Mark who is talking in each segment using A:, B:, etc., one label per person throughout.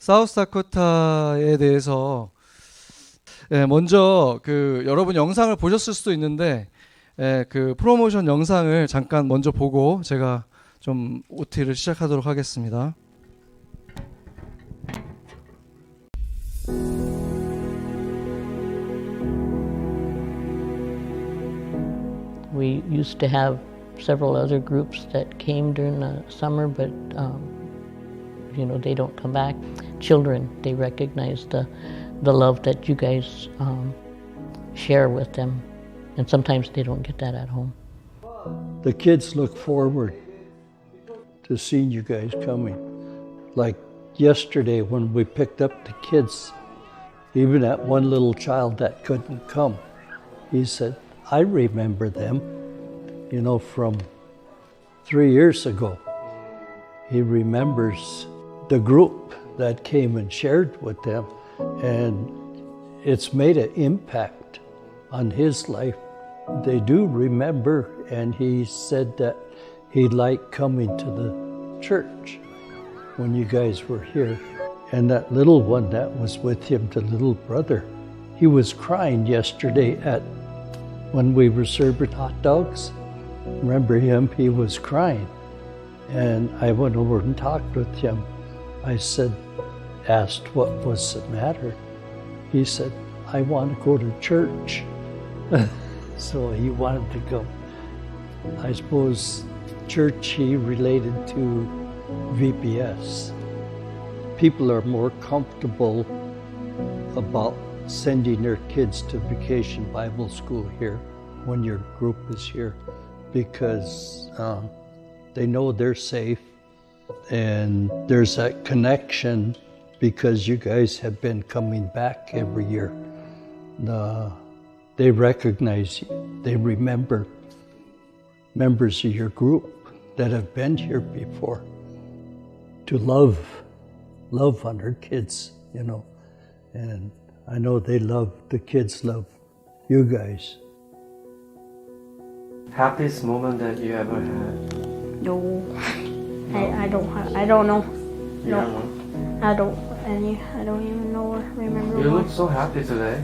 A: 사우스다코타에 대해서 먼저 여러분 영상을 보셨을 수도 있는데 그 프로모션 영상을 잠깐 먼저 보고 제가 좀 OT를 시작하도록 하겠습니다.
B: We used to have several other groups that came during the summer, but they don't come back. Children, they recognize the love that you guys share with them, and sometimes they don't get that at home.
C: The kids look forward to seeing you guys coming. Like yesterday when we picked up the kids, even that one little child that couldn't come, he said, I remember them, from 3 years ago. He remembers the group that came and shared with them, and it's made an impact on his life. They do remember, and he said that he liked coming to the church when you guys were here. And that little one that was with him, the little brother, he was crying yesterday when we were serving hot dogs. Remember him? He was crying. And I went over and talked with him. I asked what was the matter. He said, I want to go to church. So he wanted to go. I suppose church he related to VBS. People are more comfortable about sending their kids to Vacation Bible School here when your group is here because they know they're safe and there's that connection because you guys have been coming back every year. They recognize you. They remember members of your group that have been here before. To love on our kids, and I know the kids love you guys.
D: Happiest moment that you ever had?
E: No, I don't know.
D: You
E: No,
D: don't know?
E: I don't even know or remember.
D: You
E: one.
D: look so happy today.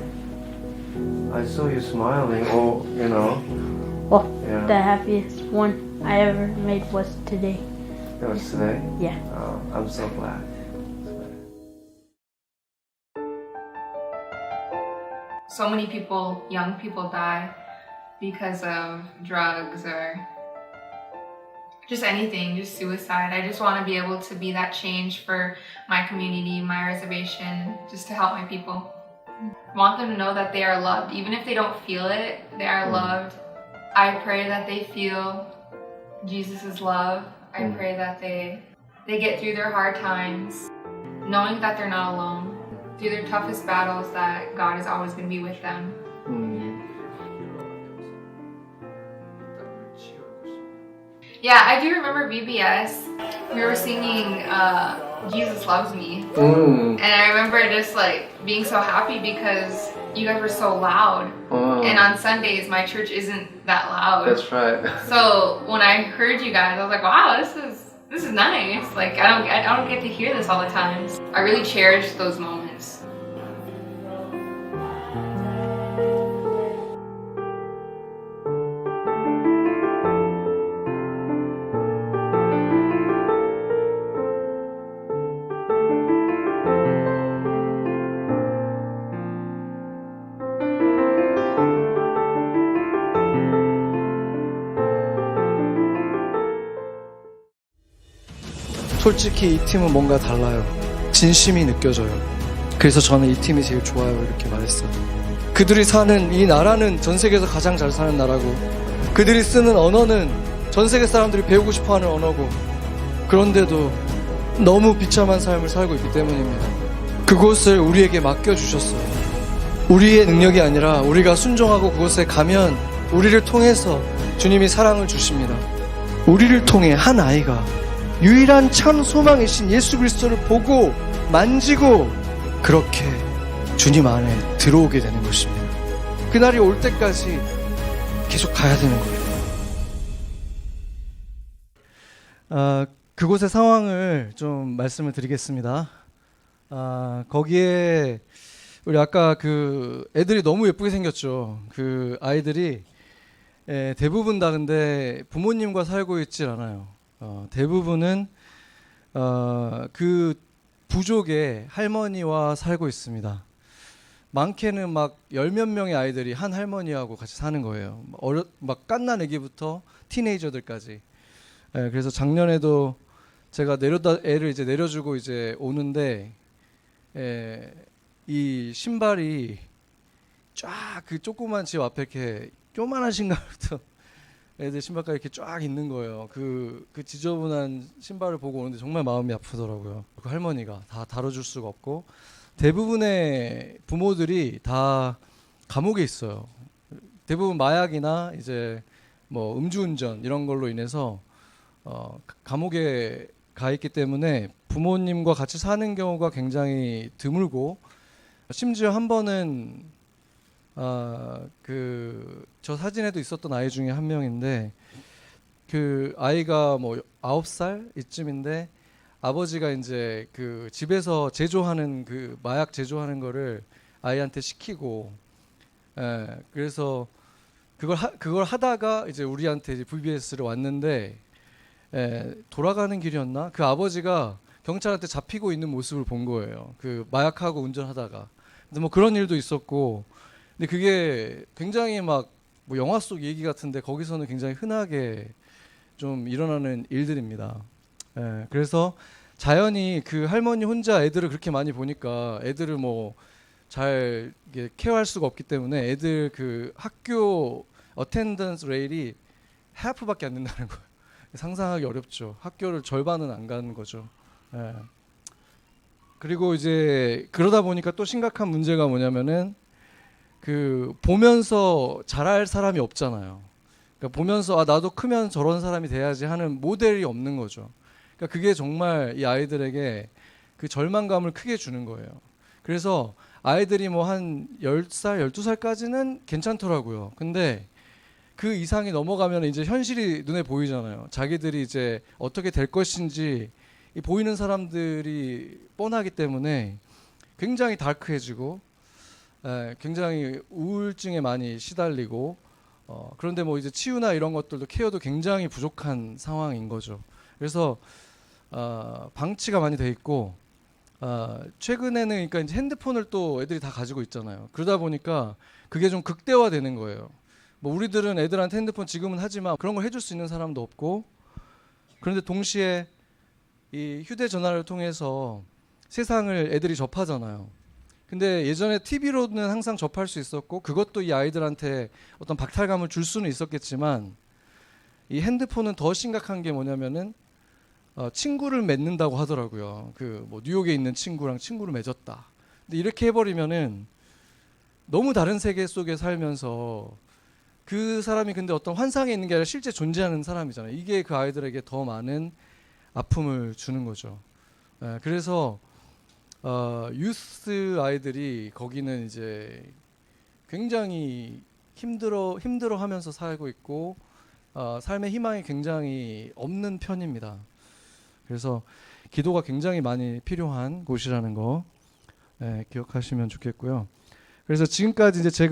D: I saw you smiling. Oh,
E: Well,
D: Yeah.
E: the happiest one I ever made was today.
D: It was today.
E: Yeah.
D: Oh, I'm so glad.
F: So many people, young people, die because of drugs or just anything, just suicide. I just want to be able to be that change for my community, my reservation, just to help my people. I want them to know that they are loved. Even if they don't feel it, they are loved. I pray that they feel Jesus' love. I pray that they get through their hard times, knowing that they're not alone. Through their toughest battles, that God is always going to be with them. Yeah, I do remember VBS. We were singing Jesus Loves Me. And I remember just being so happy because you guys were so loud. And on Sundays, my church isn't that loud.
D: That's right.
F: So when I heard you guys, I was like, wow, this is nice. I don't get to hear this all the time. I really cherish those moments.
A: 솔직히 이 팀은 뭔가 달라요. 진심이 느껴져요. 그래서 저는 이 팀이 제일 좋아요 이렇게 말했어요. 그들이 사는 이 나라는 전 세계에서 가장 잘 사는 나라고 그들이 쓰는 언어는 전 세계 사람들이 배우고 싶어하는 언어고 그런데도 너무 비참한 삶을 살고 있기 때문입니다. 그곳을 우리에게 맡겨주셨어요. 우리의 능력이 아니라 우리가 순종하고 그곳에 가면 우리를 통해서 주님이 사랑을 주십니다. 우리를 통해 한 아이가 유일한 참 소망이신 예수 그리스도를 보고 만지고 그렇게 주님 안에 들어오게 되는 것입니다. 그날이 올 때까지 계속 가야 되는 거예요. 그곳의 상황을 좀 말씀을 드리겠습니다. 거기에 우리 아까 그 애들이 너무 예쁘게 생겼죠. 그 아이들이 대부분 다 근데 부모님과 살고 있질 않아요. 대부분은 그 부족의 할머니와 살고 있습니다. 많게는 막 열 몇 명의 아이들이 한 할머니하고 같이 사는 거예요. 막 갓난 애기부터 티네이저들까지. 그래서 작년에도 제가 애를 이제 내려주고 이제 오는데 이 신발이 쫙 그 조그만 집 앞에 이렇게 요만한 신발부터 애들 신발까지 이렇게 쫙 있는 거예요. 그 지저분한 신발을 보고 오는데 정말 마음이 아프더라고요. 그 할머니가 다 다뤄줄 수가 없고 대부분의 부모들이 다 감옥에 있어요. 대부분 마약이나 이제 뭐 음주운전 이런 걸로 인해서 감옥에 가 있기 때문에 부모님과 같이 사는 경우가 굉장히 드물고 심지어 한 번은 저 사진에도 있었던 아이 중에 한 명인데 그 아이가 뭐 9살 이쯤인데 아버지가 이제 그 집에서 제조하는 그 마약 제조하는 거를 아이한테 시키고 그래서 그걸 하다가 이제 우리한테 이제 VBS를 왔는데 돌아가는 길이었나? 그 아버지가 경찰한테 잡히고 있는 모습을 본 거예요. 그 마약하고 운전하다가. 근데 뭐 그런 일도 있었고, 근데 그게 굉장히 막 뭐 영화 속 얘기 같은데 거기서는 굉장히 흔하게 좀 일어나는 일들입니다. 그래서 자연히 그 할머니 혼자 애들을 그렇게 많이 보니까 애들을 뭐 잘 케어할 수가 없기 때문에 애들 그 학교 어텐던스 레일이 half밖에 안 된다는 거예요. 상상하기 어렵죠. 학교를 절반은 안 가는 거죠. 그리고 이제 그러다 보니까 또 심각한 문제가 뭐냐면은 그 보면서 잘할 사람이 없잖아요. 그러니까 보면서 나도 크면 저런 사람이 돼야지 하는 모델이 없는 거죠. 그러니까 그게 정말 이 아이들에게 그 절망감을 크게 주는 거예요. 그래서 아이들이 뭐 한 10살, 12살까지는 괜찮더라고요. 근데 그 이상이 넘어가면 이제 현실이 눈에 보이잖아요. 자기들이 이제 어떻게 될 것인지 이 보이는 사람들이 뻔하기 때문에 굉장히 다크해지고 굉장히 우울증에 많이 시달리고 그런데 뭐 이제 치유나 이런 것들도 케어도 굉장히 부족한 상황인 거죠. 그래서 방치가 많이 돼 있고 최근에는 그러니까 이제 핸드폰을 또 애들이 다 가지고 있잖아요. 그러다 보니까 그게 좀 극대화되는 거예요. 뭐 우리들은 애들한테 핸드폰 지금은 하지만 그런 걸 해줄 수 있는 사람도 없고 그런데 동시에 이 휴대전화를 통해서 세상을 애들이 접하잖아요. 근데 예전에 TV로는 항상 접할 수 있었고 그것도 이 아이들한테 어떤 박탈감을 줄 수는 있었겠지만 이 핸드폰은 더 심각한 게 뭐냐면은 친구를 맺는다고 하더라고요. 그 뭐 뉴욕에 있는 친구랑 친구를 맺었다. 근데 이렇게 해버리면은 너무 다른 세계 속에 살면서 그 사람이 근데 어떤 환상에 있는 게 아니라 실제 존재하는 사람이잖아요. 이게 그 아이들에게 더 많은 아픔을 주는 거죠. 그래서 유스 아이들이 거기는 이제 굉장히 힘들어하면서 살고 있고 삶의 희망이 굉장히 없는 편입니다. 그래서 기도가 굉장히 많이 필요한 곳이라는 거 기억하시면 좋겠고요. 그래서 지금까지 이제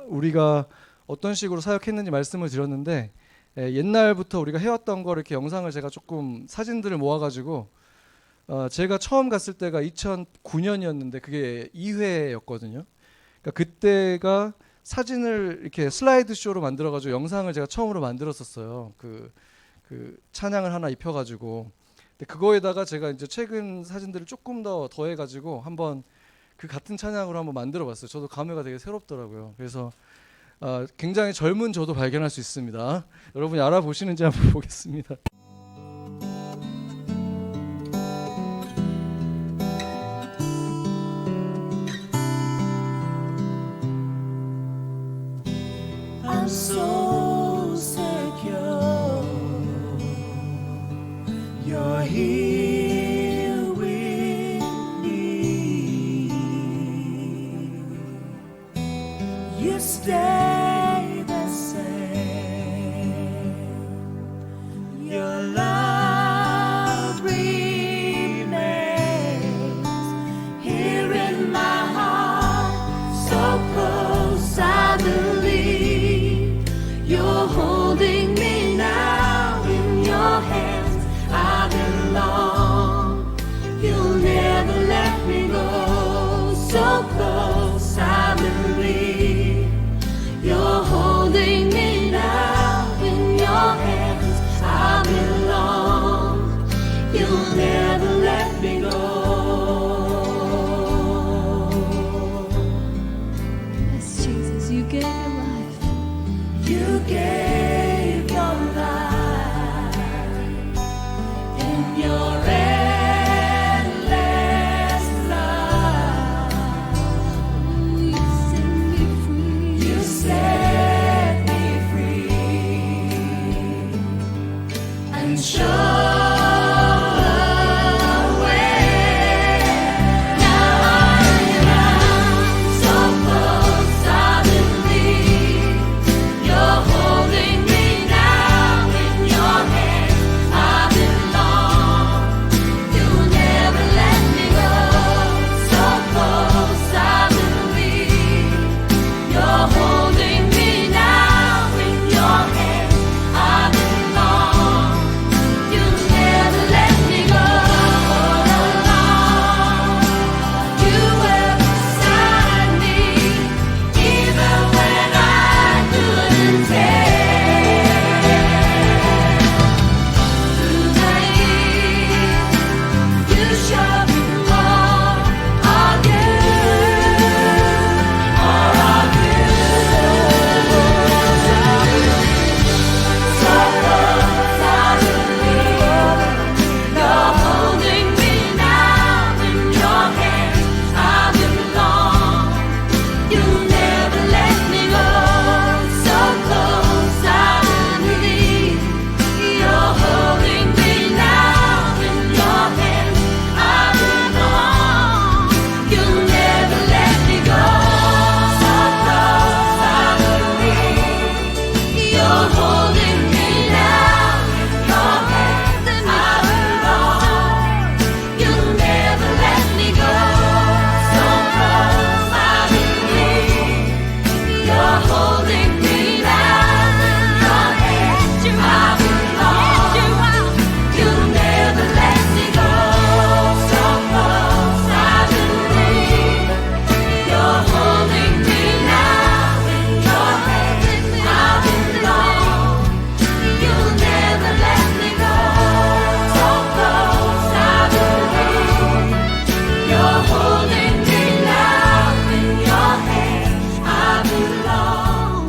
A: 우리가 어떤 식으로 사역했는지 말씀을 드렸는데 옛날부터 우리가 해왔던 거 이렇게 영상을 제가 조금 사진들을 모아가지고 제가 처음 갔을 때가 2009년이었는데 그게 2회였거든요. 그러니까 그때가 사진을 이렇게 슬라이드 쇼로 만들어가지고 영상을 제가 처음으로 만들었었어요. 그 찬양을 하나 입혀가지고. 근데 그거에다가 제가 이제 최근 사진들을 조금 더 더해가지고 한번 그 같은 찬양으로 한번 만들어봤어요. 저도 감회가 되게 새롭더라고요. 그래서 굉장히 젊은 저도 발견할 수 있습니다. 여러분이 알아보시는지 한번 보겠습니다.
G: I'm so secure. You're here with me. You stay the same. Your love remains and show a way. Now I'm so close, I believe you're holding me now in your hands. I belong. You'll never let me go. So close, I believe you're holding me now in your hands. I belong. You'll never let me go. All along, you were beside me, even when I couldn't take. Through the years, you showed me more of you, more of you. So close, I believe you're holding me now in your hands. I belong. You'll never let me go. So close, I believe you're holding me now in your hands. I belong. You'll never let me go. So close, I believe you're holding me now in your hands. I belong. You'll never let me go. So close, I believe you're holding me now in your hands. I belong. You'll never let me go. So close, I believe you're holding me now in your hands. I belong. You'll never let me go. So close, I believe you're holding me now in your hands. I belong.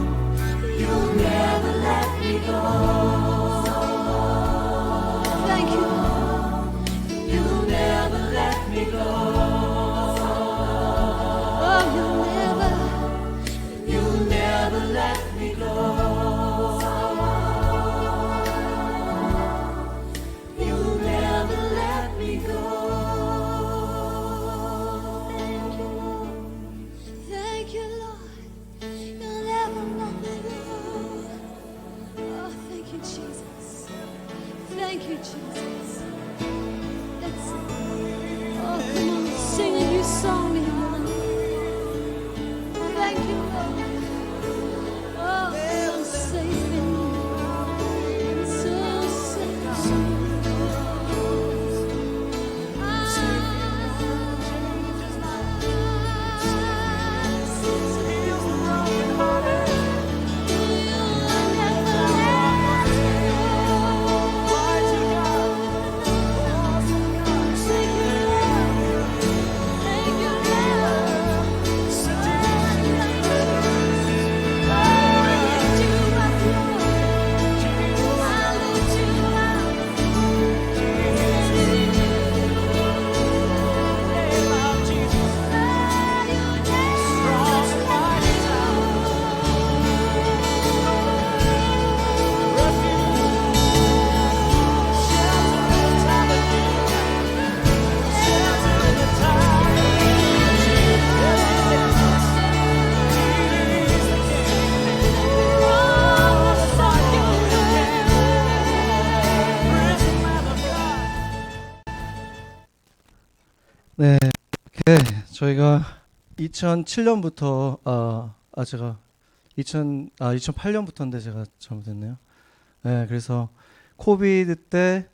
G: You'll never let me go. Thank you. You'll never let me go. Oh, you'll never let me go. You'll never let me go. Thank you, Lord. Thank you, Lord. You'll never let me go. Oh, thank you, Jesus. Thank you, Jesus. That's it. Oh, come on, sing a new song in your life. Thank you, Lord. Oh, so safe in you. So safe.
A: 네, 이렇게 저희가 2007년부터 제가 2008년부터인데 제가 잘못했네요. 네, 그래서 코비드 때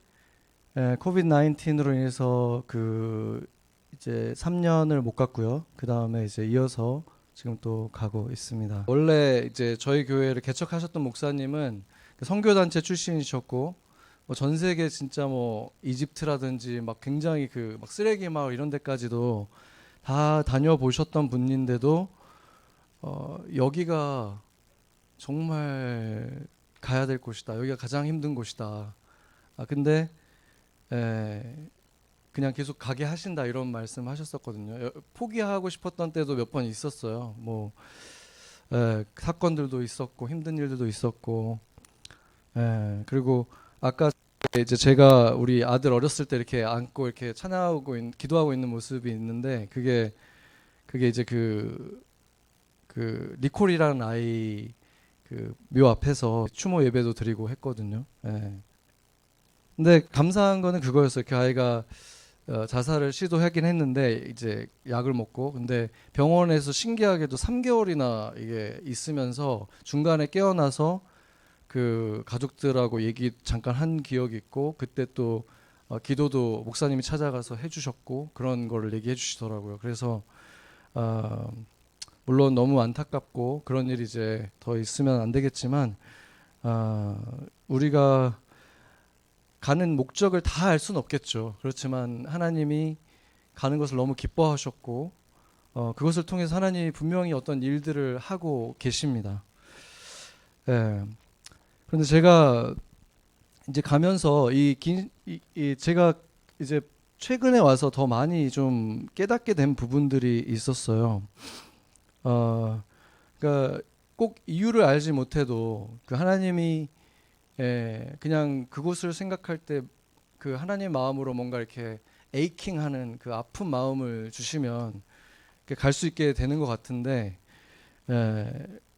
A: 코비드 19으로 인해서 그 이제 3년을 못 갔고요. 그 다음에 이제 이어서 지금 또 가고 있습니다. 원래 이제 저희 교회를 개척하셨던 목사님은 선교단체 출신이셨고 전 세계 진짜 이집트라든지 막 굉장히 그 막 쓰레기 마을 이런 데까지도 다 다녀보셨던 분인데도 여기가 정말 가야 될 곳이다. 여기가 가장 힘든 곳이다. 근데 그냥 계속 가게 하신다 이런 말씀 하셨었거든요. 포기하고 싶었던 때도 몇 번 있었어요. 사건들도 있었고 힘든 일들도 있었고 그리고 아까 이제 제가 우리 아들 어렸을 때 이렇게 안고 이렇게 찬양하고 기도하고 있는 모습이 있는데 그게 이제 그 리콜이라는 아이 그 묘 앞에서 추모 예배도 드리고 했거든요. 예. 근데 감사한 거는 그거였어요. 그 아이가 자살을 시도하긴 했는데 이제 약을 먹고 근데 병원에서 신기하게도 3개월이나 이게 있으면서 중간에 깨어나서 그 가족들하고 얘기 잠깐 한 기억이 있고 그때 또 기도도 목사님이 찾아가서 해주셨고 그런 거를 얘기해 주시더라고요. 그래서 물론 너무 안타깝고 그런 일이 이제 더 있으면 안 되겠지만 우리가 가는 목적을 다 알 수는 없겠죠. 그렇지만 하나님이 가는 것을 너무 기뻐하셨고 그것을 통해서 하나님이 분명히 어떤 일들을 하고 계십니다. 예. 그런데 제가 이제 가면서 제가 이제 최근에 와서 더 많이 좀 깨닫게 된 부분들이 있었어요. 그러니까 꼭 이유를 알지 못해도 그 하나님이 그냥 그곳을 생각할 때 그 하나님의 마음으로 뭔가 이렇게 에이킹하는 그 아픈 마음을 주시면 갈 수 있게 되는 것 같은데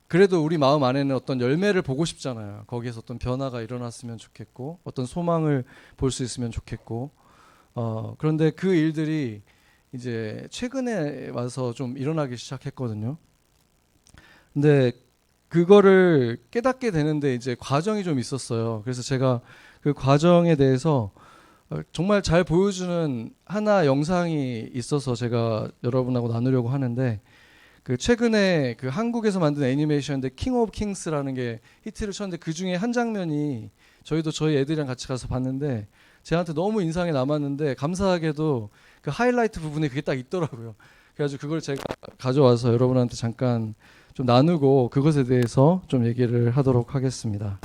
A: 그래도 우리 마음 안에는 어떤 열매를 보고 싶잖아요. 거기에서 어떤 변화가 일어났으면 좋겠고 어떤 소망을 볼 수 있으면 좋겠고 그런데 그 일들이 이제 최근에 와서 좀 일어나기 시작했거든요. 근데 그거를 깨닫게 되는데 이제 과정이 좀 있었어요. 그래서 제가 그 과정에 대해서 정말 잘 보여주는 하나 영상이 있어서 제가 여러분하고 나누려고 하는데 그 최근에 그 한국에서 만든 애니메이션인데 킹 오브 킹스라는 게 히트를 쳤는데 그 중에 한 장면이 저희도 저희 애들이랑 같이 가서 봤는데 제한테 너무 인상에 남았는데 감사하게도 그 하이라이트 부분에 그게 딱 있더라고요. 그래가지고 그걸 제가 가져와서 여러분한테 잠깐 좀 나누고 그것에 대해서 좀 얘기를 하도록 하겠습니다.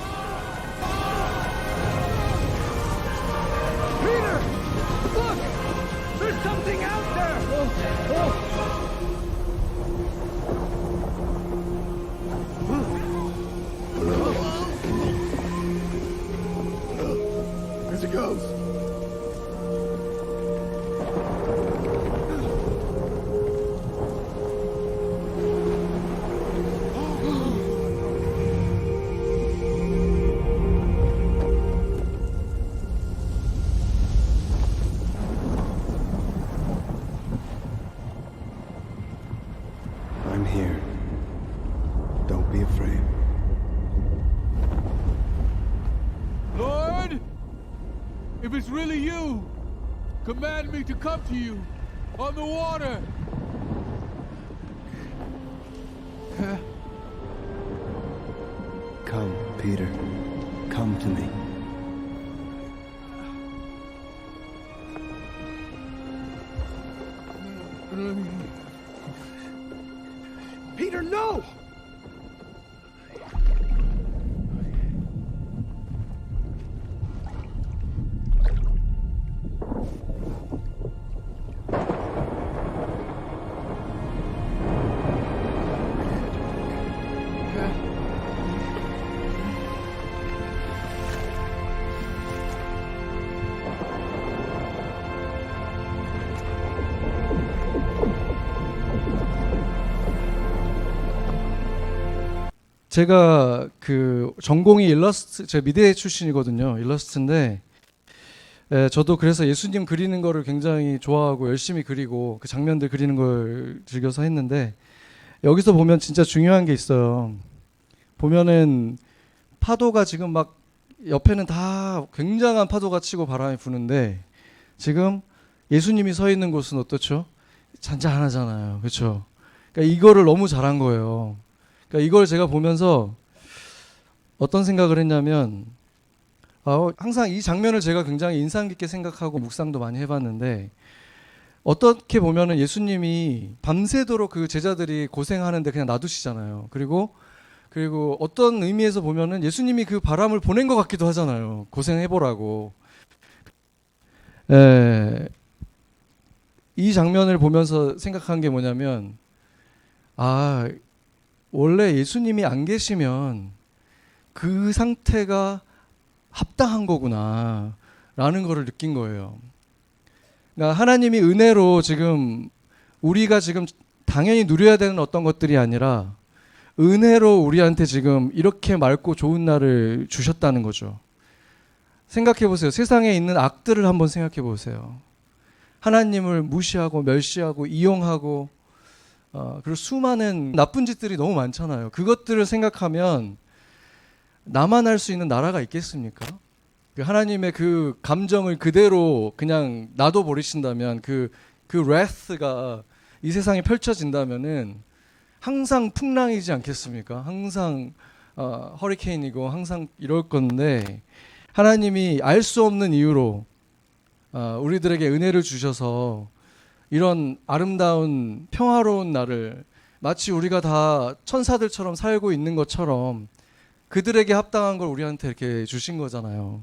H: As it goes. I'm here. Don't be afraid.
I: Lord, if it's really you, command me to come to you on the water.
H: Come, Peter. Come to me. Peter, no!
A: 제가 그 전공이 일러스트, 제가 미대 출신이거든요. 일러스트인데 저도 그래서 예수님 그리는 거를 굉장히 좋아하고 열심히 그리고 그 장면들 그리는 걸 즐겨서 했는데 여기서 보면 진짜 중요한 게 있어요. 보면은 파도가 지금 막 옆에는 다 굉장한 파도가 치고 바람이 부는데 지금 예수님이 서 있는 곳은 어떻죠? 잔잔하잖아요. 그렇죠? 그러니까 이거를 너무 잘한 거예요. 그러니까 이걸 제가 보면서 어떤 생각을 했냐면 항상 이 장면을 제가 굉장히 인상 깊게 생각하고 묵상도 많이 해봤는데 어떻게 보면은 예수님이 밤새도록 그 제자들이 고생하는데 그냥 놔두시잖아요. 그리고 어떤 의미에서 보면은 예수님이 그 바람을 보낸 것 같기도 하잖아요. 고생해보라고. 이 장면을 보면서 생각한 게 뭐냐면 원래 예수님이 안 계시면 그 상태가 합당한 거구나. 라는 거를 느낀 거예요. 그러니까 하나님이 은혜로 지금 우리가 지금 당연히 누려야 되는 어떤 것들이 아니라 은혜로 우리한테 지금 이렇게 맑고 좋은 날을 주셨다는 거죠. 생각해 보세요. 세상에 있는 악들을 한번 생각해 보세요. 하나님을 무시하고 멸시하고 이용하고 그리고 수많은 나쁜 짓들이 너무 많잖아요. 그것들을 생각하면 나만 할 수 있는 나라가 있겠습니까? 하나님의 그 감정을 그대로 그냥 놔둬 버리신다면 그 wrath가 이 세상에 펼쳐진다면은 항상 풍랑이지 않겠습니까? 항상 허리케인이고 항상 이럴 건데 하나님이 알 수 없는 이유로 우리들에게 은혜를 주셔서 이런 아름다운 평화로운 날을 마치 우리가 다 천사들처럼 살고 있는 것처럼 그들에게 합당한 걸 우리한테 이렇게 주신 거잖아요.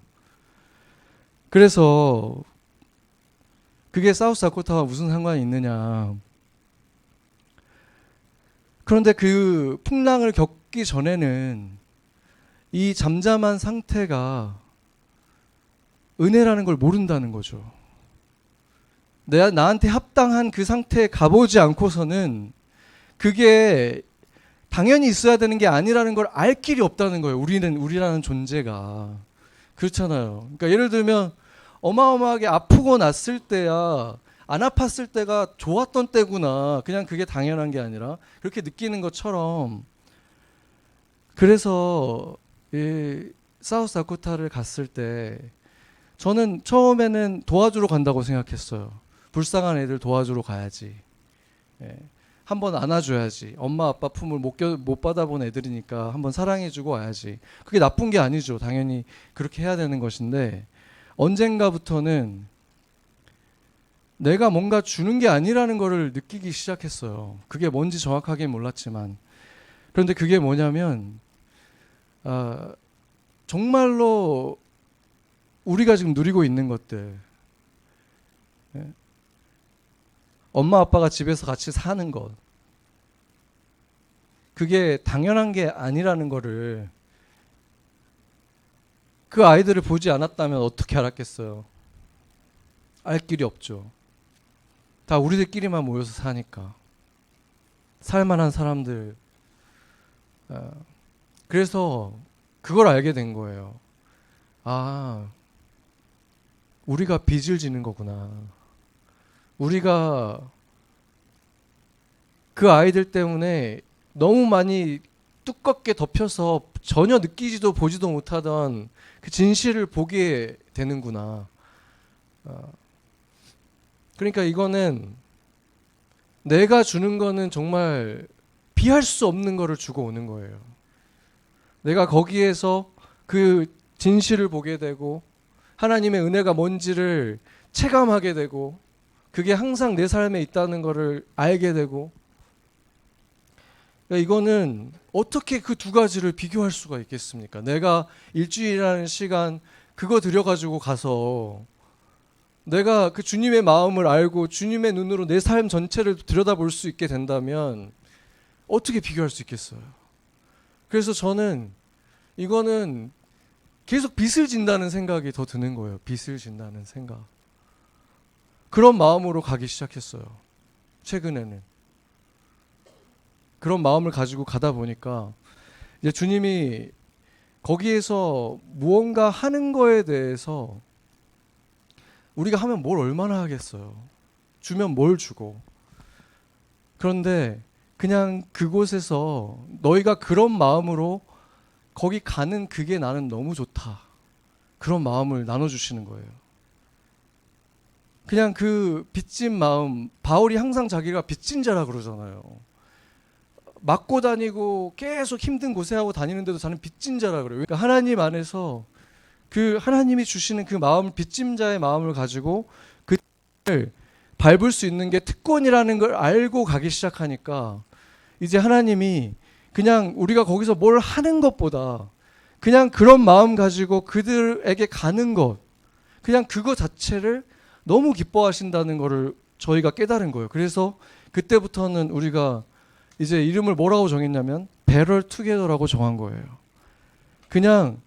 A: 그래서 그게 사우스다코타와 무슨 상관이 있느냐. 그런데 그 풍랑을 겪기 전에는 이 잠잠한 상태가 은혜라는 걸 모른다는 거죠. 나한테 합당한 그 상태에 가보지 않고서는 그게 당연히 있어야 되는 게 아니라는 걸 알 길이 없다는 거예요. 우리라는 존재가. 그렇잖아요. 그러니까 예를 들면 어마어마하게 아프고 났을 때야 안 아팠을 때가 좋았던 때구나. 그냥 그게 당연한 게 아니라 그렇게 느끼는 것처럼 그래서 이 사우스다코타를 갔을 때 저는 처음에는 도와주러 간다고 생각했어요. 불쌍한 애들 도와주러 가야지. 한번 안아줘야지. 엄마 아빠 품을 못 받아본 애들이니까 한번 사랑해주고 와야지. 그게 나쁜 게 아니죠. 당연히 그렇게 해야 되는 것인데 언젠가부터는 내가 뭔가 주는 게 아니라는 거를 느끼기 시작했어요. 그게 뭔지 정확하게 몰랐지만. 그런데 그게 뭐냐면 정말로 우리가 지금 누리고 있는 것들, 엄마 아빠가 집에서 같이 사는 것, 그게 당연한 게 아니라는 거를 그 아이들을 보지 않았다면 어떻게 알았겠어요? 알 길이 없죠. 다 우리들끼리만 모여서 사니까. 살만한 사람들. 그래서 그걸 알게 된 거예요. 아, 우리가 빚을 지는 거구나. 우리가 그 아이들 때문에 너무 많이 두껍게 덮여서 전혀 느끼지도 보지도 못하던 그 진실을 보게 되는구나. 그러니까 이거는 내가 주는 거는 정말 비할 수 없는 거를 주고 오는 거예요. 내가 거기에서 그 진실을 보게 되고 하나님의 은혜가 뭔지를 체감하게 되고 그게 항상 내 삶에 있다는 거를 알게 되고 그러니까 이거는 어떻게 그 두 가지를 비교할 수가 있겠습니까? 내가 일주일이라는 시간 그거 들여가지고 가서 내가 그 주님의 마음을 알고 주님의 눈으로 내 삶 전체를 들여다볼 수 있게 된다면 어떻게 비교할 수 있겠어요? 그래서 저는 이거는 계속 빚을 진다는 생각이 더 드는 거예요. 빚을 진다는 생각. 그런 마음으로 가기 시작했어요. 최근에는. 그런 마음을 가지고 가다 보니까 이제 주님이 거기에서 무언가 하는 거에 대해서 우리가 하면 뭘 얼마나 하겠어요. 주면 뭘 주고. 그런데 그냥 그곳에서 너희가 그런 마음으로 거기 가는 그게 나는 너무 좋다. 그런 마음을 나눠주시는 거예요. 그냥 그 빚진 마음, 바울이 항상 자기가 빚진 자라 그러잖아요. 맞고 다니고 계속 힘든 고생하고 다니는데도 저는 빚진 자라 그래요. 그러니까 하나님 안에서 그 하나님이 주시는 그 마음, 빚진 자의 마음을 가지고 그를 밟을 수 있는 게 특권이라는 걸 알고 가기 시작하니까 이제 하나님이 그냥 우리가 거기서 뭘 하는 것보다 그냥 그런 마음 가지고 그들에게 가는 것, 그냥 그거 자체를 너무 기뻐하신다는 거를 저희가 깨달은 거예요. 그래서 그때부터는 우리가 이제 이름을 뭐라고 정했냐면 Better Together라고 정한 거예요. 그냥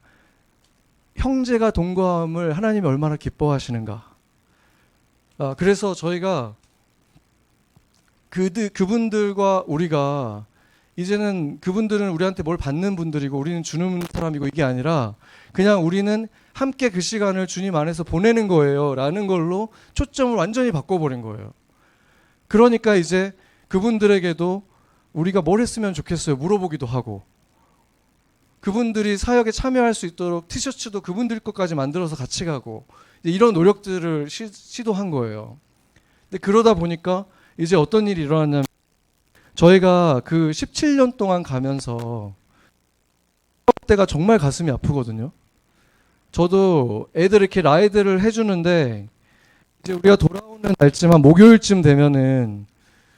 A: 형제가 동거함을 하나님이 얼마나 기뻐하시는가. 그래서 저희가 그분들과 우리가 이제는 그분들은 우리한테 뭘 받는 분들이고 우리는 주는 사람이고 이게 아니라 그냥 우리는 함께 그 시간을 주님 안에서 보내는 거예요 라는 걸로 초점을 완전히 바꿔버린 거예요. 그러니까 이제 그분들에게도 우리가 뭘 했으면 좋겠어요 물어보기도 하고, 그분들이 사역에 참여할 수 있도록 티셔츠도 그분들 것까지 만들어서 같이 가고, 이런 노력들을 시도한 거예요. 근데 그러다 보니까 이제 어떤 일이 일어났냐면, 저희가 그 17년 동안 가면서 때가 정말 가슴이 아프거든요. 저도 애들 이렇게 라이드를 해주는데 이제 우리가 돌아오는 날쯤 목요일쯤 되면은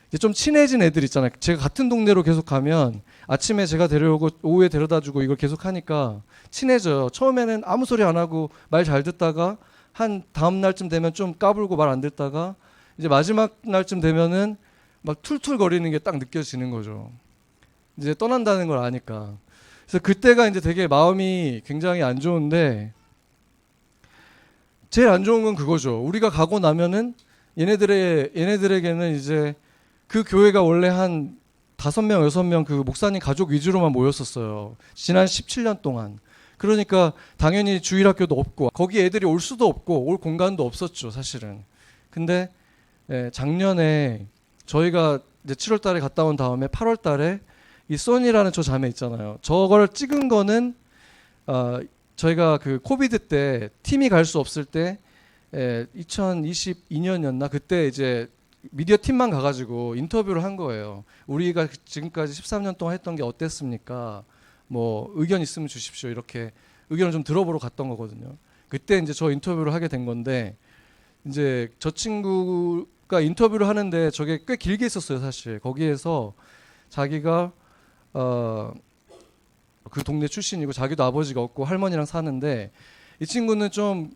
A: 이제 좀 친해진 애들 있잖아요. 제가 같은 동네로 계속 가면 아침에 제가 데려오고 오후에 데려다주고 이걸 계속 하니까 친해져요. 처음에는 아무 소리 안 하고 말 잘 듣다가 한 다음 날쯤 되면 좀 까불고 말 안 듣다가 이제 마지막 날쯤 되면은 막 툴툴거리는 게 딱 느껴지는 거죠. 이제 떠난다는 걸 아니까. 그래서 그때가 이제 되게 마음이 굉장히 안 좋은데, 제일 안 좋은 건 그거죠. 우리가 가고 나면은 얘네들에게는 이제 그 교회가 원래 한 5명, 6명 그 목사님 가족 위주로만 모였었어요. 지난 17년 동안. 그러니까 당연히 주일학교도 없고 거기 애들이 올 수도 없고 올 공간도 없었죠, 사실은. 근데 작년에 저희가 이제 7월 달에 갔다 온 다음에 8월 달에 이 소니라는 저 자매 있잖아요. 저걸 찍은 거는 저희가 그 코비드 때 팀이 갈 수 없을 때 2022년이었나 그때 이제 미디어 팀만 가가지고 인터뷰를 한 거예요. 우리가 지금까지 13년 동안 했던 게 어땠습니까? 뭐 의견 있으면 주십시오. 이렇게 의견을 좀 들어보러 갔던 거거든요. 그때 이제 저 인터뷰를 하게 된 건데, 이제 저 친구가 인터뷰를 하는데 저게 꽤 길게 있었어요, 사실. 거기에서 자기가 그 동네 출신이고 자기도 아버지가 없고 할머니랑 사는데, 이 친구는 좀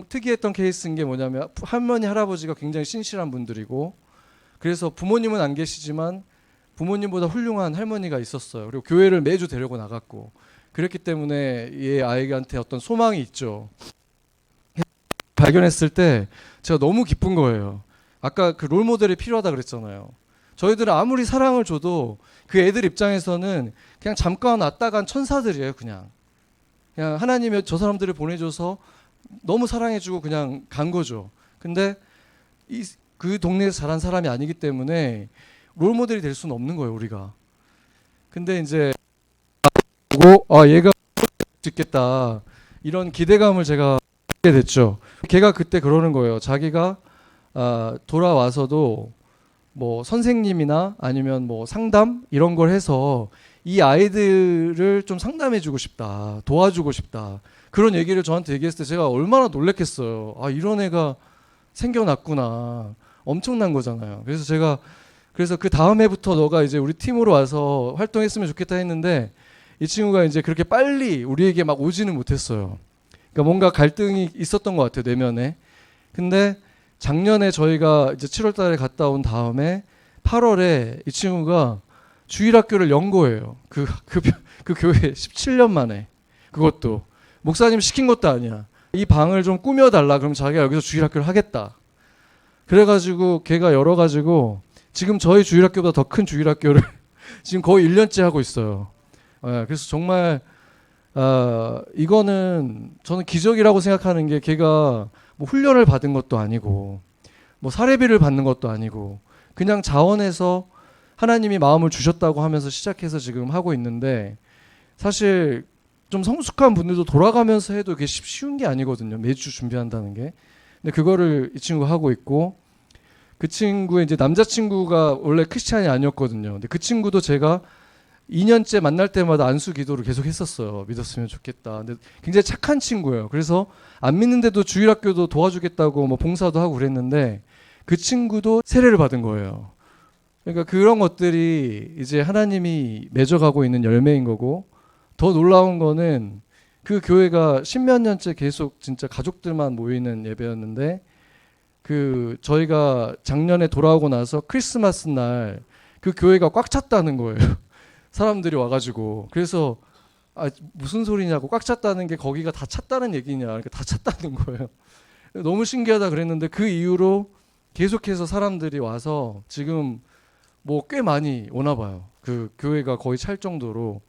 A: 특이했던 케이스인 게 뭐냐면 할머니 할아버지가 굉장히 신실한 분들이고, 그래서 부모님은 안 계시지만 부모님보다 훌륭한 할머니가 있었어요. 그리고 교회를 매주 데리고 나갔고, 그랬기 때문에 얘 아이한테 어떤 소망이 있죠. 발견했을 때 제가 너무 기쁜 거예요. 아까 그 롤모델이 필요하다 그랬잖아요. 저희들은 아무리 사랑을 줘도 그 애들 입장에서는 그냥 잠깐 왔다 간 천사들이에요. 그냥 하나님이 저 사람들을 보내줘서 너무 사랑해주고 그냥 간 거죠. 근데 그 동네에서 자란 사람이 아니기 때문에 롤모델이 될 수는 없는 거예요, 우리가. 근데 이제 보고 얘가 할 수 있겠다 이런 기대감을 제가 갖게 됐죠. 걔가 그때 그러는 거예요. 자기가 돌아와서도 뭐 선생님이나 아니면 뭐 상담 이런 걸 해서 이 아이들을 좀 상담해주고 싶다, 도와주고 싶다, 그런 얘기를 저한테 얘기했을 때 제가 얼마나 놀랬겠어요. 이런 애가 생겨났구나. 엄청난 거잖아요. 그래서 그 다음 해부터 너가 이제 우리 팀으로 와서 활동했으면 좋겠다 했는데, 이 친구가 이제 그렇게 빨리 우리에게 막 오지는 못했어요. 그러니까 뭔가 갈등이 있었던 것 같아요, 내면에. 근데 작년에 저희가 이제 7월 달에 갔다 온 다음에 8월에 이 친구가 주일학교를 연 거예요. 그 교회 17년 만에. 그것도 목사님 시킨 것도 아니야. 이 방을 좀 꾸며달라. 그럼 자기가 여기서 주일학교를 하겠다. 그래가지고 걔가 열어가지고 지금 저희 주일학교보다 더 큰 주일학교를 지금 거의 1년째 하고 있어요. 그래서 정말 이거는 저는 기적이라고 생각하는 게, 걔가 뭐 훈련을 받은 것도 아니고 뭐 사례비를 받는 것도 아니고 그냥 자원해서 하나님이 마음을 주셨다고 하면서 시작해서 지금 하고 있는데, 사실 좀 성숙한 분들도 돌아가면서 해도 그게 쉬운 게 아니거든요. 매주 준비한다는 게. 근데 그거를 이 친구가 하고 있고, 그 친구의 이제 남자친구가 원래 크리스찬이 아니었거든요. 근데 그 친구도 제가 2년째 만날 때마다 안수 기도를 계속 했었어요. 믿었으면 좋겠다. 근데 굉장히 착한 친구예요. 그래서 안 믿는데도 주일학교도 도와주겠다고 뭐 봉사도 하고 그랬는데, 그 친구도 세례를 받은 거예요. 그러니까 그런 것들이 이제 하나님이 맺어가고 있는 열매인 거고, 더 놀라운 거는 그 교회가 10몇 년째 계속 진짜 가족들만 모이는 예배였는데, 저희가 작년에 돌아오고 나서 크리스마스 날 그 교회가 꽉 찼다는 거예요. 사람들이 와가지고. 그래서 무슨 소리냐고, 꽉 찼다는 게 거기가 다 찼다는 얘기냐, 그러니까 다 찼다는 거예요. 너무 신기하다 그랬는데 그 이후로 계속해서 사람들이 와서 지금 뭐 꽤 많이 오나 봐요. 그 교회가 거의 찰 정도로.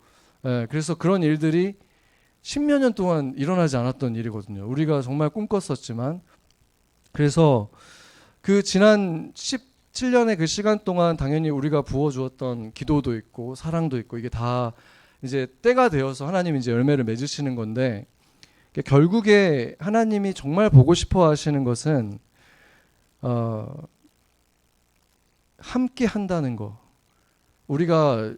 A: 예, 그래서 그런 일들이 10몇 년 동안 일어나지 않았던 일이거든요. 우리가 정말 꿈꿨었지만. 그래서 그 지난 17년의 그 시간 동안 당연히 우리가 부어주었던 기도도 있고 사랑도 있고 이게 다 이제 때가 되어서 하나님이 이제 열매를 맺으시는 건데, 결국에 하나님이 정말 보고 싶어 하시는 것은 함께 한다는 거. 우리가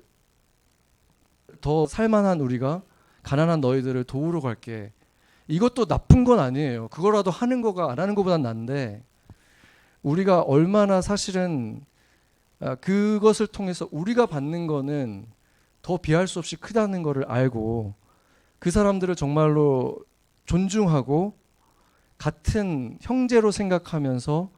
A: 더 살만한 우리가 가난한 너희들을 도우러 갈게. 이것도 나쁜 건 아니에요. 그거라도 하는 거가 안 하는 것보단 난데, 우리가 얼마나 사실은 그것을 통해서 우리가 받는 거는 더 비할 수 없이 크다는 거를 알고 그 사람들을 정말로 존중하고 같은 형제로 생각하면서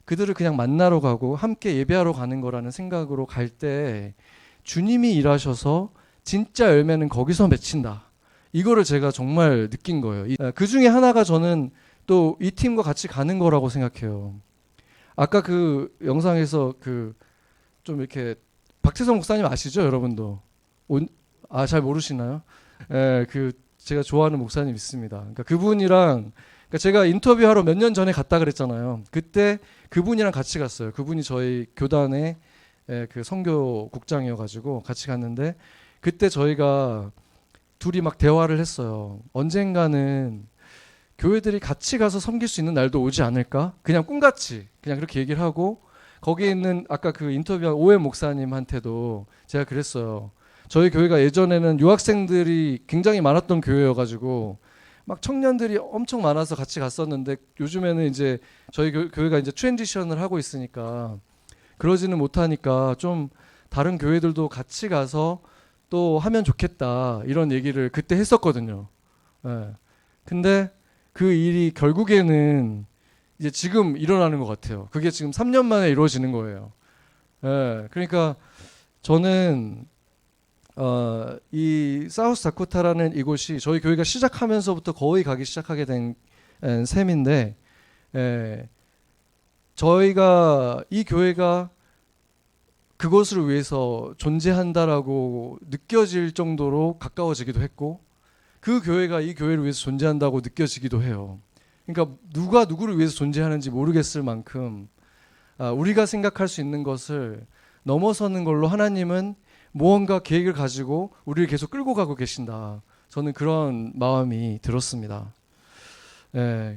A: 그들을 그냥 만나러 가고 함께 예배하러 가는 거라는 생각으로 갈 때 주님이 일하셔서 진짜 열매는 거기서 맺힌다. 이거를 제가 정말 느낀 거예요. 그 중에 하나가 저는 또 이 팀과 같이 가는 거라고 생각해요. 아까 그 영상에서 그 좀 이렇게 박태성 목사님 아시죠, 여러분도? 잘 모르시나요? 예, 그 제가 좋아하는 목사님 있습니다. 그러니까 그분이랑, 그러니까 제가 인터뷰하러 몇 년 전에 갔다 그랬잖아요. 그때 그분이랑 같이 갔어요. 그분이 저희 교단의 그 선교국장이어가지고 같이 갔는데, 그때 저희가 둘이 막 대화를 했어요. 언젠가는 교회들이 같이 가서 섬길 수 있는 날도 오지 않을까? 그냥 꿈같이 그냥 그렇게 얘기를 하고, 거기에 있는 아까 그 인터뷰한 오해 목사님한테도 제가 그랬어요. 저희 교회가 예전에는 유학생들이 굉장히 많았던 교회여가지고 막 청년들이 엄청 많아서 같이 갔었는데, 요즘에는 이제 저희 교회가 이제 트랜지션을 하고 있으니까 그러지는 못하니까 좀 다른 교회들도 같이 가서 또 하면 좋겠다, 이런 얘기를 그때 했었거든요. 예. 근데 그 일이 결국에는 이제 지금 일어나는 것 같아요. 그게 지금 3년 만에 이루어지는 거예요. 예. 그러니까 저는 이 사우스 다코타라는 이곳이 저희 교회가 시작하면서부터 거의 가기 시작하게 된 셈인데, 저희가 이 교회가 그것을 위해서 존재한다라고 느껴질 정도로 가까워지기도 했고, 그 교회가 이 교회를 위해서 존재한다고 느껴지기도 해요. 그러니까 누가 누구를 위해서 존재하는지 모르겠을 만큼 우리가 생각할 수 있는 것을 넘어서는 걸로 하나님은 무언가 계획을 가지고 우리를 계속 끌고 가고 계신다. 저는 그런 마음이 들었습니다.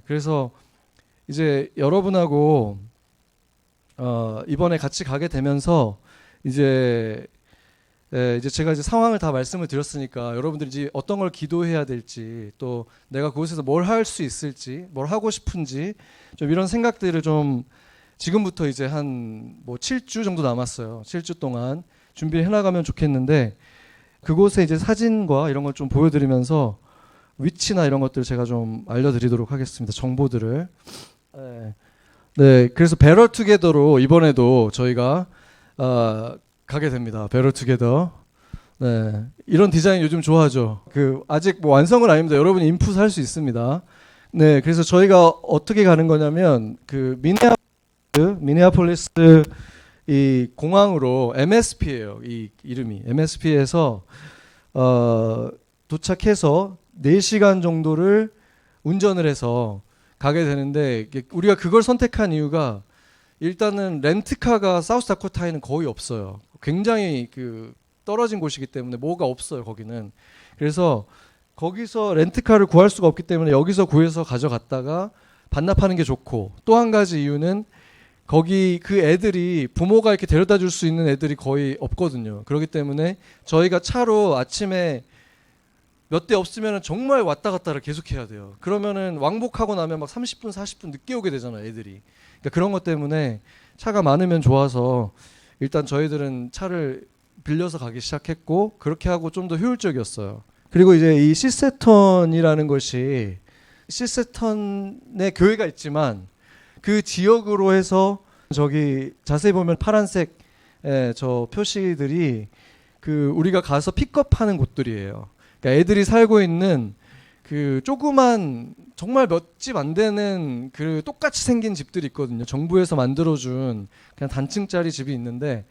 A: 그래서 이제 여러분하고 이번에 같이 가게 되면서 이제 제가 이제 상황을 다 말씀을 드렸으니까 여러분들이 이제 어떤 걸 기도해야 될지, 또 내가 그곳에서 뭘 할 수 있을지, 뭘 하고 싶은지, 좀 이런 생각들을 좀 지금부터 이제 한 뭐 7주 정도 남았어요. 7주 동안 준비를 해나가면 좋겠는데, 그곳에 이제 사진과 이런 걸 좀 보여드리면서 위치나 이런 것들을 제가 좀 알려드리도록 하겠습니다. 정보들을. 네, 그래서 배럴 투게더로 이번에도 저희가 가게 됩니다. 배럴 투게더. 네, 이런 디자인 요즘 좋아하죠. 아직 뭐 완성은 아닙니다. 여러분이 인풋 할 수 있습니다. 네, 그래서 저희가 어떻게 가는 거냐면 그 미네아폴리스 이 공항으로 MSP예요. 이 이름이 MSP에서 도착해서 4시간 정도를 운전을 해서 가게 되는데, 우리가 그걸 선택한 이유가 일단은 렌트카가 사우스 다코타에는 거의 없어요. 굉장히 떨어진 곳이기 때문에 뭐가 없어요, 거기는. 그래서 거기서 렌트카를 구할 수가 없기 때문에 여기서 구해서 가져갔다가 반납하는 게 좋고, 또 한 가지 이유는 거기 그 애들이 부모가 이렇게 데려다 줄 수 있는 애들이 거의 없거든요. 그렇기 때문에 저희가 차로 아침에 몇 대 없으면 정말 왔다 갔다를 계속 해야 돼요. 그러면은 왕복하고 나면 막 30분 40분 늦게 오게 되잖아요, 애들이. 그러니까 그런 것 때문에 차가 많으면 좋아서 일단 저희들은 차를 빌려서 가기 시작했고, 그렇게 하고 좀 더 효율적이었어요. 그리고 이제 이 시세턴이라는 것이, 시세턴에 교회가 있지만 그 지역으로 해서 저기 자세히 보면 파란색 저 표시들이 우리가 가서 픽업하는 곳들이에요. 그러니까 애들이 살고 있는 그 조그만 정말 몇 집 안 되는 그 똑같이 생긴 집들이 있거든요. 정부에서 만들어준 그냥 단층짜리 집이 있는데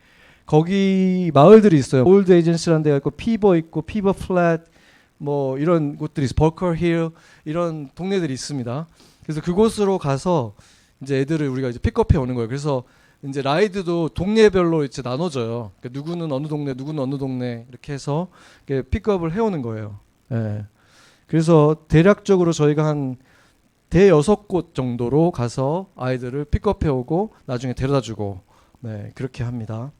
A: 거기 마을들이 있어요. 올드 에이전시라는 데가 있고 피버 있고 피버 플랫 뭐 이런 곳들이 있어요. 버커 힐 이런 동네들이 있습니다. 그래서 그곳으로 가서 이제 애들을 우리가 이제 픽업해 오는 거예요. 그래서 이제 라이드도 동네별로 이제 나눠져요. 그러니까 누구는 어느 동네, 누구는 어느 동네 이렇게 해서 이렇게 픽업을 해오는 거예요. 예. 그래서 대략적으로 저희가 한 대여섯 곳 정도로 가서 아이들을 픽업해 오고 나중에 데려다 주고 네, 그렇게 합니다.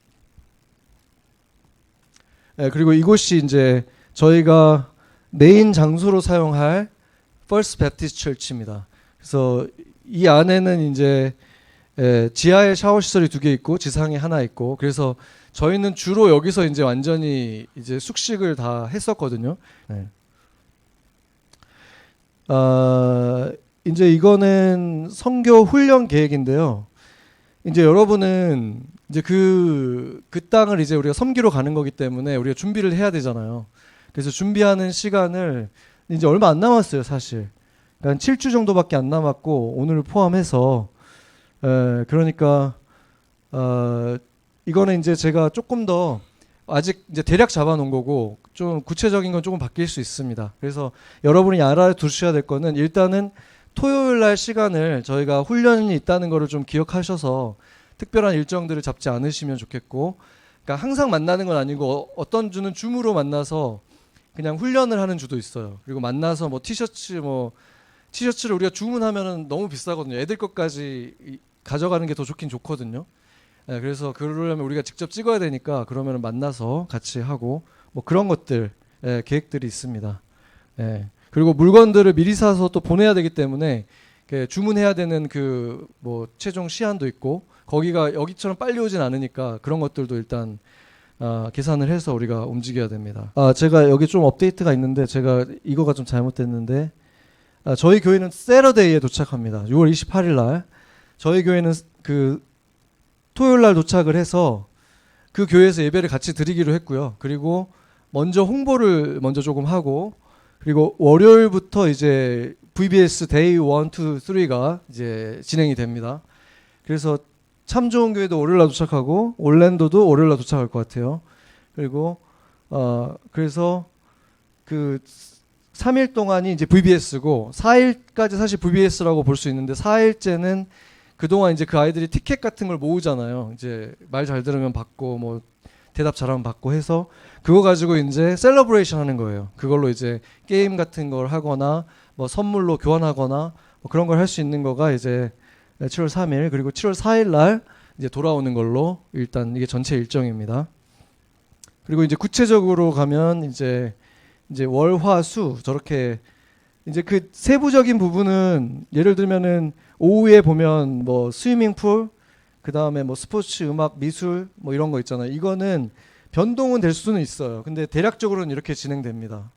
A: 네, 그리고 이곳이 이제 저희가 메인 장소로 사용할 First Baptist Church입니다. 그래서 이 안에는 이제 지하에 샤워 시설이 2개 있고 지상에 하나 있고 그래서 저희는 주로 여기서 이제 완전히 이제 숙식을 다 했었거든요. 네. 이제 이거는 선교 훈련 계획인데요. 이제 여러분은 이제 그 땅을 이제 우리가 섬기러 가는 거기 때문에 우리가 준비를 해야 되잖아요. 그래서 준비하는 시간을 이제 얼마 안 남았어요, 사실. 한 7주 정도밖에 안 남았고 오늘을 포함해서 그러니까 이거는 이제 제가 조금 더 아직 이제 대략 잡아놓은 거고 좀 구체적인 건 조금 바뀔 수 있습니다. 그래서 여러분이 알아두셔야 될 거는 일단은 토요일 날 시간을 저희가 훈련이 있다는 거를 좀 기억하셔서 특별한 일정들을 잡지 않으시면 좋겠고 그러니까 항상 만나는 건 아니고 어떤 주는 줌으로 만나서 그냥 훈련을 하는 주도 있어요. 그리고 만나서 뭐 티셔츠를 우리가 주문하면은 너무 비싸거든요. 애들 것까지 가져가는 게 더 좋긴 좋거든요. 네, 그래서 그러려면 우리가 직접 찍어야 되니까 그러면 만나서 같이 하고 뭐 그런 것들 계획들이 있습니다. 그리고 물건들을 미리 사서 또 보내야 되기 때문에 주문해야 되는 그 뭐 최종 시한도 있고 거기가 여기처럼 빨리 오진 않으니까 그런 것들도 일단 계산을 해서 우리가 움직여야 됩니다. 제가 여기 좀 업데이트가 있는데 제가 이거가 좀 잘못됐는데 저희 교회는 세러데이에 도착합니다. 6월 28일 날 저희 교회는 그 토요일 날 도착을 해서 그 교회에서 예배를 같이 드리기로 했고요. 그리고 먼저 홍보를 먼저 조금 하고 그리고 월요일부터 이제 VBS 데이 1, 2, 3가 이제 진행이 됩니다. 그래서 참 좋은 교회도 월요일 날 도착하고 올랜도도 월요일 날 도착할 것 같아요. 그리고 그래서 그 3일 동안이 이제 VBS고 4일까지 사실 VBS라고 볼 수 있는데 4일째는 그동안 이제 그 아이들이 티켓 같은 걸 모으잖아요. 이제 말 잘 들으면 받고 뭐 대답 잘하면 받고 해서 그거 가지고 이제 셀러브레이션 하는 거예요. 그걸로 이제 게임 같은 걸 하거나 뭐 선물로 교환하거나 뭐 그런 걸 할 수 있는 거가 이제 7월 3일 그리고 7월 4일 날 이제 돌아오는 걸로 일단 이게 전체 일정입니다. 그리고 이제 구체적으로 가면 이제 월, 화, 수 저렇게 이제 그 세부적인 부분은 예를 들면은 오후에 보면 뭐 스위밍풀 그다음에 뭐 스포츠, 음악, 미술 뭐 이런 거 있잖아요. 이거는 변동은 될 수는 있어요. 근데 대략적으로는 이렇게 진행됩니다.